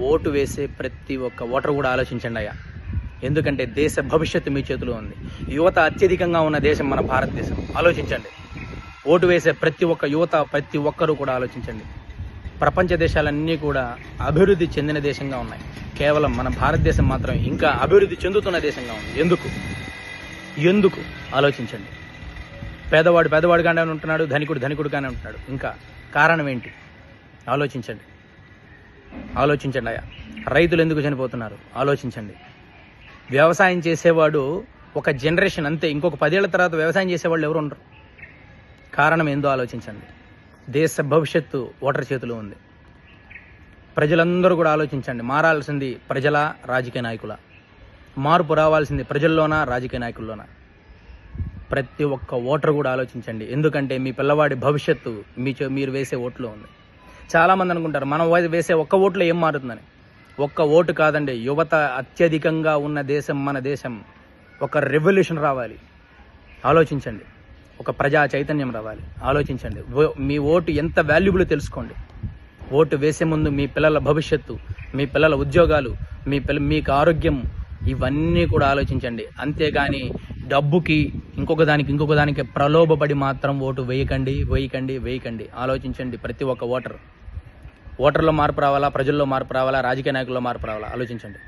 Vote వేసే ప్రతి ఒక్క ఓటర్ కూడా ఆలోచించండి అయ్యా. ఎందుకంటే దేశ భవిష్యత్తు మీ చేతిలో ఉంది. యువత అత్యధికంగా ఉన్న దేశం మన భారతదేశం. ఆలోచించండి. ఓటు వేసే ప్రతి ఒక్క యువత, ప్రతి ఒక్కరూ కూడా ఆలోచించండి. ప్రపంచ దేశాలన్నీ కూడా అభివృద్ధి చెందిన దేశంగా ఉన్నాయి. కేవలం మన భారతదేశం మాత్రం ఇంకా అభివృద్ధి చెందుతున్న దేశంగా ఉంది. ఎందుకు ఆలోచించండి. పేదవాడు పేదవాడుగానే ఉంటున్నాడు, ధనికుడు ధనికుడుగానే ఉంటున్నాడు. ఇంకా కారణం ఏంటి? ఆలోచించండి అయ్యా. రైతులు ఎందుకు చనిపోతున్నారు? ఆలోచించండి. వ్యవసాయం చేసేవాడు ఒక జనరేషన్ అంతే, ఇంకొక 10 ఏళ్ల తర్వాత వ్యవసాయం చేసేవాళ్ళు ఎవరు ఉండరు. కారణం ఏందో ఆలోచించండి. దేశ భవిష్యత్తు ఓటర్ చేతిలో ఉంది. ప్రజలందరూ కూడా ఆలోచించండి. మారాల్సింది ప్రజల, రాజకీయ నాయకుల? మార్పు రావాల్సింది ప్రజల్లోనా, రాజకీయ నాయకుల్లోనా? ప్రతి ఒక్క ఓటర్ కూడా ఆలోచించండి. ఎందుకంటే మీ పిల్లవాడి భవిష్యత్తు మీరు వేసే ఓట్లో ఉంది. చాలామంది అనుకుంటారు మనం వేసే ఒక్క ఓట్లో ఏం మారుతుందని. ఒక్క ఓటు కాదండి, యువత అత్యధికంగా ఉన్న దేశం మన దేశం. ఒక రెవల్యూషన్ రావాలి. ఆలోచించండి. ఒక ప్రజా చైతన్యం రావాలి. ఆలోచించండి. మీ ఓటు ఎంత వాల్యుబుల్ తెలుసుకోండి. ఓటు వేసే ముందు మీ పిల్లల భవిష్యత్తు, మీ పిల్లల ఉద్యోగాలు, మీకు ఆరోగ్యం, ఇవన్నీ కూడా ఆలోచించండి. అంతేగాని డబ్బుకి ఇంకొక దానికి ప్రలోభపడి మాత్రం ఓటు వేయకండి. ఆలోచించండి. ప్రతి ఒక్క ఓటర్లో మార్పు రావాలా, ప్రజల్లో మార్పు రావాలా, రాజకీయ నాయకుల్లో మార్పు రావాలా? ఆలోచించండి.